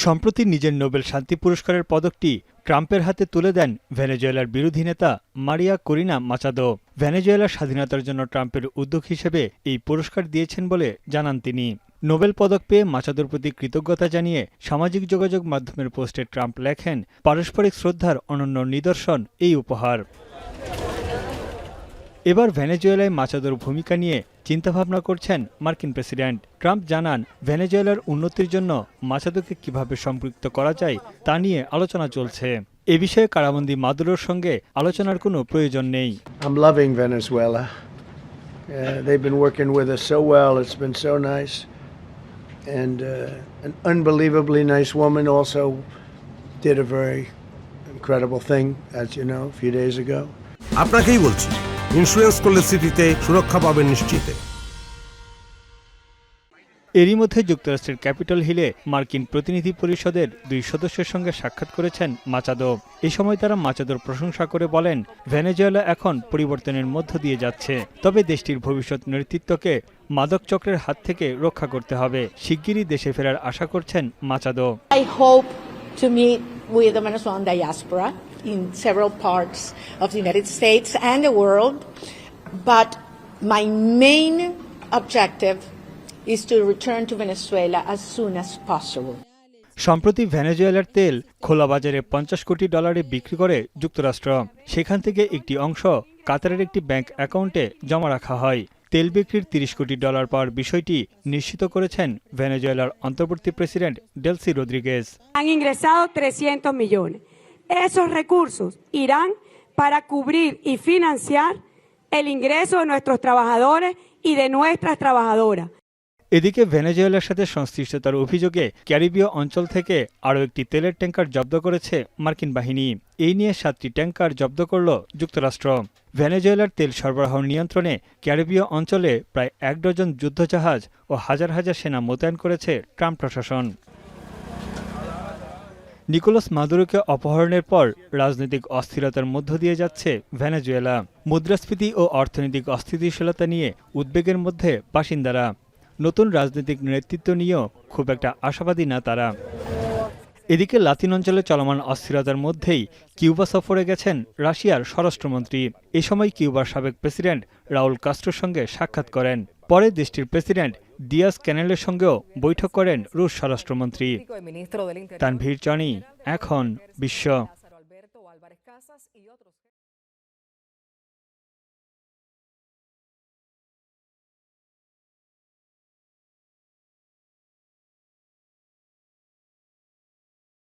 সম্প্রতি নিজের নোবেল শান্তি পুরস্কারের পদকটি ট্রাম্পের হাতে তুলে দেন ভেনেজুয়েলার বিরোধী নেতা মারিয়া করিনা মাচাদো। ভেনেজুয়েলার স্বাধীনতার জন্য ট্রাম্পের উদ্যোগ হিসেবে এই পুরস্কার দিয়েছেন বলে জানান তিনি। নোবেল পদক পেয়ে মাচাদোর প্রতি কৃতজ্ঞতা জানিয়ে সামাজিক যোগাযোগ মাধ্যমের পোস্টে ট্রাম্প লেখেন, পারস্পরিক শ্রদ্ধার অনন্য নিদর্শন এই উপহার। এবার ভেনেজুয়েলায় মাচাদোর ভূমিকা নিয়ে চিন্তাভাবনা করছেন মার্কিন প্রেসিডেন্ট। ট্রাম্প জানান, ভেনেজুয়েলার উন্নতির জন্য মাচাদোকে কিভাবে সম্পৃক্ত করা যায় তা নিয়ে আলোচনা চলছে। এ বিষয়ে কারাবন্দী মাদুরোর সঙ্গে আলোচনার কোনো প্রয়োজন নেই। I'm loving Venezuela. They've been working with us so well. It's been so nice. And an unbelievably nice woman also did a very incredible thing, as you know, a few days ago. আপনাকেই বলছি, insurance করলে সিটিতে সুরক্ষা পাবেন নিশ্চিত। এরই মধ্যে যুক্তরাষ্ট্রের ক্যাপিটল হিলে মার্কিন প্রতিনিধি পরিষদের 2 সদস্যের সঙ্গে সাক্ষাৎ করেছেন মাচাদো। এ সময় তারা মাচাদোর প্রশংসা করে বলেন, ভেনেজুয়েলা এখন পরিবর্তনের মধ্য দিয়ে যাচ্ছে, তবে দেশটির ভবিষ্যৎ নেতৃত্বকে মাদক চক্রের হাত থেকে রক্ষা করতে হবে। শিগগিরই দেশে ফেরার আশা করছেন Machado. I hope to meet with the Venezuelan diaspora in several parts of the United States and the world, but my main objective is to return to Venezuela as soon as possible. সম্প্রতি ভেনেজুয়েলার তেল খোলা বাজারে $50 কোটি বিক্রি করে যুক্তরাষ্ট্র। সেখান থেকে একটি অংশ কাতারের একটি ব্যাংক অ্যাকাউন্টে জমা রাখা হয়। তেল বিক্রির $30 কোটি পাওয়ার বিষয়টি নিশ্চিত করেছেন ভেনেজুয়েলার অন্তর্বর্তী president Delcy Rodriguez. Han ingresado 300 millones. Esos recursos irán para cubrir y financiar el ingreso de nuestros trabajadores y de nuestras trabajadoras. এদিকে ভেনেজুয়েলার সাথে সংশ্লিষ্টতার অভিযোগে ক্যারিবীয় অঞ্চল থেকে আরও একটি তেলের ট্যাঙ্কার জব্দ করেছে মার্কিন বাহিনী। এই নিয়ে 7টি ট্যাঙ্কার জব্দ করল যুক্তরাষ্ট্র। ভেনেজুয়েলার তেল সরবরাহ নিয়ন্ত্রণে ক্যারিবীয় অঞ্চলে প্রায় 1 ডজন যুদ্ধজাহাজ ও হাজার হাজার সেনা মোতায়েন করেছে ট্রাম্প প্রশাসন। নিকোলাস মাদুরোকে অপহরণের পর রাজনৈতিক অস্থিরতার মধ্য দিয়ে যাচ্ছে ভেনেজুয়েলা। মুদ্রাস্ফীতি ও অর্থনৈতিক অস্থিতিশীলতা নিয়ে উদ্বেগের মধ্যে বাসিন্দারা। নতুন রাজনৈতিক নেতৃত্ব নিয়েও খুব একটা আশাবাদী না তারা। এদিকে লাতিন অঞ্চলে চলমান অস্থিরতার মধ্যেই কিউবা সফরে গেছেন রাশিয়ার স্বরাষ্ট্রমন্ত্রী। এ সময় কিউবার সাবেক প্রেসিডেন্ট রাউল কাস্ট্রোর সঙ্গে সাক্ষাৎ করেন। পরে দেশটির প্রেসিডেন্ট দিয়াস ক্যানেলের সঙ্গেও বৈঠক করেন রুশ স্বরাষ্ট্রমন্ত্রী। তানভীর চনি, এখন বিশ্ব।